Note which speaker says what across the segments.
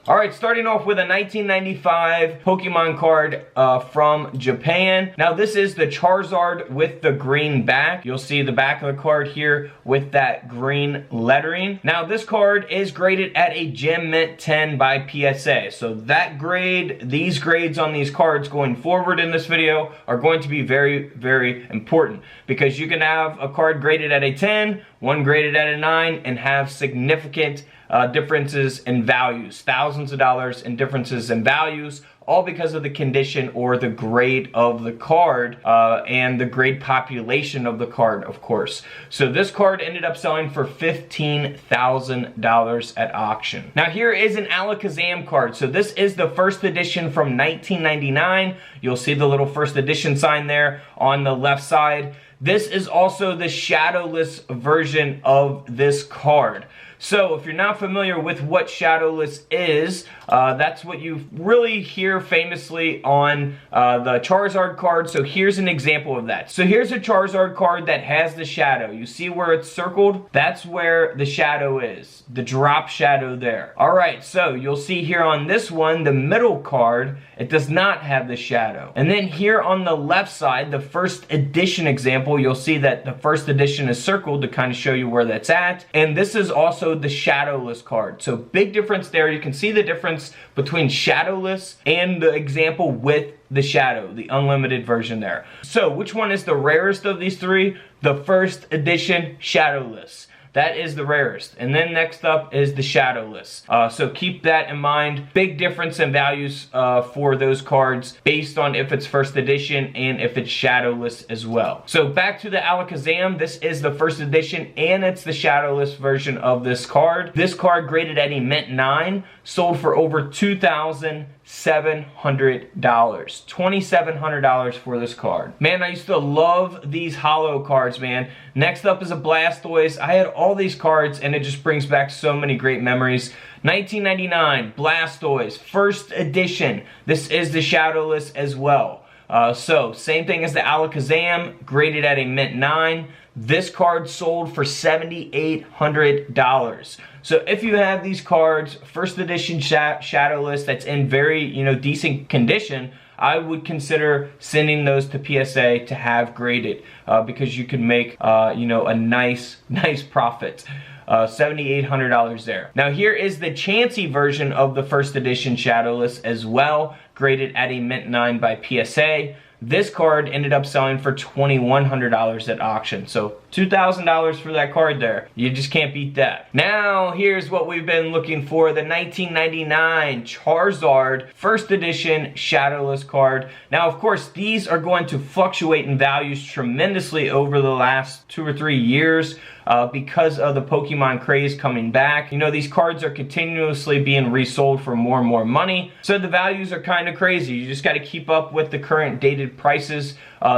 Speaker 1: Alright, starting off with a 1995 Pokemon card from Japan. Now this is the Charizard with the green back. You'll see the back of the card here with that green lettering. Now this card is graded at a Gem Mint 10 by PSA. So that grade, these grades on these cards going forward in this video are going to be very, very important. Because you can have a card graded at a 10, one graded at a 9, and have significant differences in values, thousands of dollars in differences in values, all because of the condition or the grade of the card and the grade population of the card, of course. So this card ended up selling for $15,000 at auction. Now here is an Alakazam card. So this is the first edition from 1999. You'll see the little first edition sign there on the left side. This is also the shadowless version of this card. So if you're not familiar with what shadowless is, that's what you really hear famously on the Charizard card. So here's an example of that. So here's a Charizard card that has the shadow. You see where it's circled? That's where the shadow is. The drop shadow there. Alright, so you'll see here on this one, the middle card, it does not have the shadow. And then here on the left side, the first edition example, you'll see that the first edition is circled to kind of show you where that's at. And this is also the shadowless card. So big difference there. You can see the difference between shadowless and the example with the shadow, the unlimited version there. So which one is the rarest of these three? The first edition shadowless. That is the rarest. And then next up is the shadowless. So keep that in mind. Big difference in values for those cards based on if it's first edition and if it's shadowless as well. So back to the Alakazam. This is the first edition and it's the shadowless version of this card. This card graded at a Mint 9, sold for over $2,700. $2,700 for this card. Man, I used to love these holo cards, man. Next up is a Blastoise. I had all these cards and it just brings back so many great memories. 1999 Blastoise, first edition. This is the shadowless as well. So same thing as the Alakazam, graded at a Mint 9. This card sold for $7,800. So if you have these cards, first edition shadowless that's in very, decent condition, I would consider sending those to PSA to have graded because you can make, a nice profit. $7,800 there. Now here is the Chansey version of the first edition shadowless as well, graded at a Mint 9 by PSA. This card ended up selling for $2,100 at auction. So $2,000 for that card there. You just can't beat that. Now, here's what we've been looking for. The 1999 Charizard first edition shadowless card. Now, of course, these are going to fluctuate in values tremendously over the last 2 or 3 years. Because of the Pokemon craze coming back. These cards are continuously being resold for more and more money. So the values are kind of crazy. You just got to keep up with the current dated prices.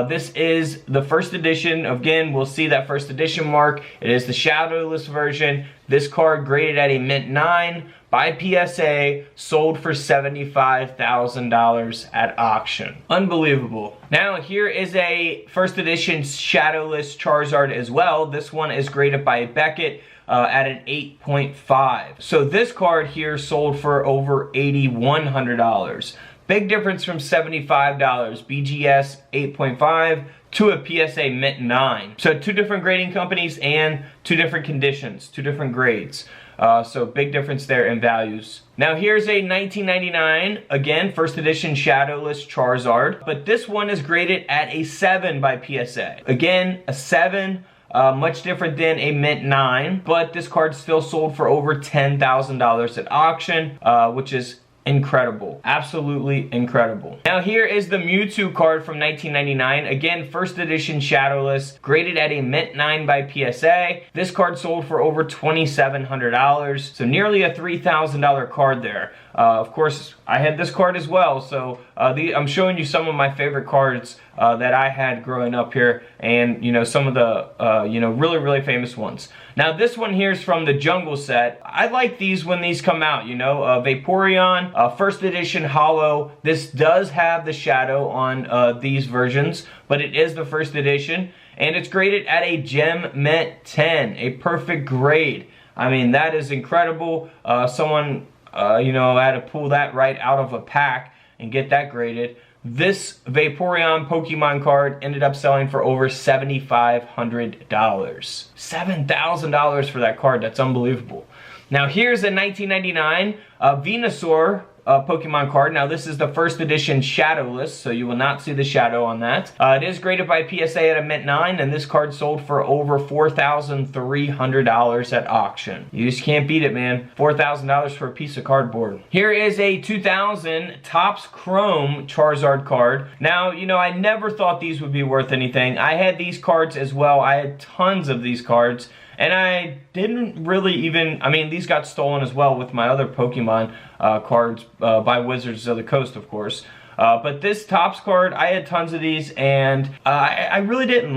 Speaker 1: This is the first edition. Again, we'll see that first edition mark. It is the shadowless version. This card graded at a Mint 9 by PSA, sold for $75,000 at auction. Unbelievable. Now here is a first edition shadowless Charizard as well. This one is graded by Beckett at an 8.5. So this card here sold for over $8,100. Big difference from $75, BGS 8.5 to a PSA Mint 9. So 2 different grading companies and 2 different conditions, 2 different grades. So big difference there in values. Now here's a 1999, again, first edition shadowless Charizard. But this one is graded at a 7 by PSA. Again, a 7. Much different than a Mint 9. But this card still sold for over $10,000 at auction, which is incredible. Absolutely incredible. Now here is the Mewtwo card from 1999. Again, first edition shadowless, graded at a Mint 9 by PSA. This card sold for over $2,700. So nearly a $3,000 card there. Of course, I had this card as well. So I'm showing you some of my favorite cards that I had growing up here. And, some of the, really, really famous ones. Now this one here is from the Jungle set. I like these when these come out, Vaporeon, first edition holo. This does have the shadow on these versions, but it is the first edition. And it's graded at a Gem Mint 10, a perfect grade. I mean, that is incredible. Someone You know, I had to pull that right out of a pack and get that graded. This Vaporeon Pokemon card ended up selling for over $7,500. $7,000 for that card. That's unbelievable. Now here's a 1999 Venusaur Pokemon card. Now this is the first edition shadowless, so you will not see the shadow on that. It is graded by PSA at a mint 9, and this card sold for over $4,300 at auction. You just can't beat it, man. $4,000 for a piece of cardboard. Here is a 2000 Topps Chrome Charizard card. Now, you know, I never thought these would be worth anything. I had these cards as well. I had tons of these cards. And I didn't really even, I mean, these got stolen as well with my other Pokemon cards by Wizards of the Coast, of course. But this Topps card, I had tons of these, and I really didn't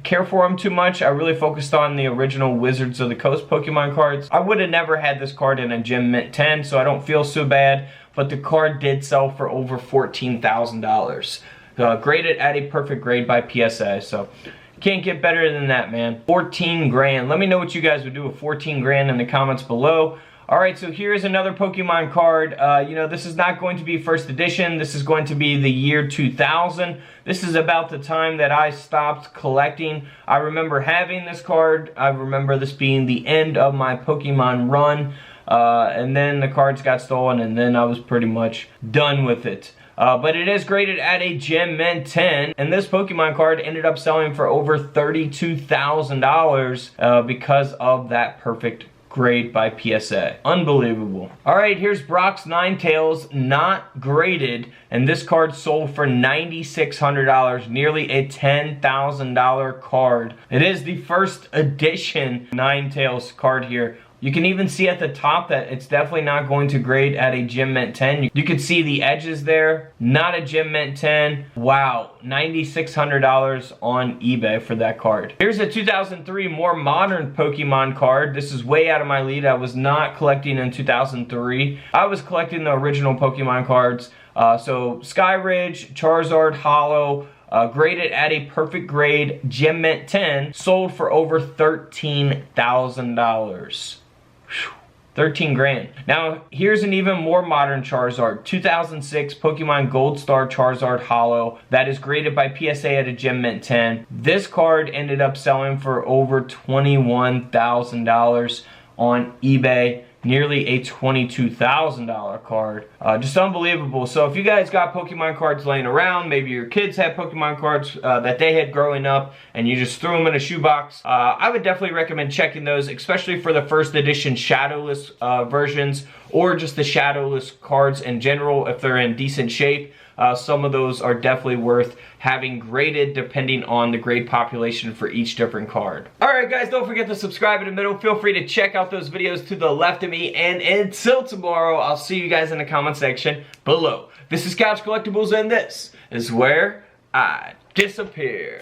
Speaker 1: care for them too much. I really focused on the original Wizards of the Coast Pokemon cards. I would have never had this card in a Gem Mint 10, so I don't feel so bad. But the card did sell for over $14,000. Graded at a perfect grade by PSA, so... Can't get better than that, man. 14 grand. Let me know what you guys would do with 14 grand in the comments below. Alright, so here's another Pokemon card. You know, this is not going to be first edition. This is going to be the year 2000. This is about the time that I stopped collecting. I remember having this card. I remember this being the end of my Pokemon run. And then the cards got stolen, and then I was pretty much done with it. But it is graded at a Gem Mint 10, and this Pokemon card ended up selling for over $32,000 because of that perfect grade by PSA. Unbelievable. Alright, here's Brock's Ninetales, not graded, and this card sold for $9,600, nearly a $10,000 card. It is the first edition Ninetales card here. You can even see at the top that it's definitely not going to grade at a Gem Mint 10. You can see the edges there. Not a Gem Mint 10. Wow, $9,600 on eBay for that card. Here's a 2003 more modern Pokemon card. This is way out of my league. I was not collecting in 2003. I was collecting the original Pokemon cards. So Skyridge, Charizard, Hollow, graded at a perfect grade, Gem Mint 10, sold for over $13,000. 13 grand. Now, here's an even more modern Charizard. 2006 Pokemon Gold Star Charizard Hollow. That is graded by PSA at a Gem Mint 10. This card ended up selling for over $21,000 on eBay. Nearly a $22,000 card. Just unbelievable. So if you guys got Pokemon cards laying around, maybe your kids had Pokemon cards that they had growing up, and you just threw them in a shoebox, I would definitely recommend checking those, especially for the first edition shadowless versions, or just the shadowless cards in general if they're in decent shape. Some of those are definitely worth having graded depending on the grade population for each different card. Alright guys, don't forget to subscribe in the middle. Feel free to check out those videos to the left of me. And until tomorrow, I'll see you guys in the comment section below. This is Couch Collectibles, and this is where I disappear.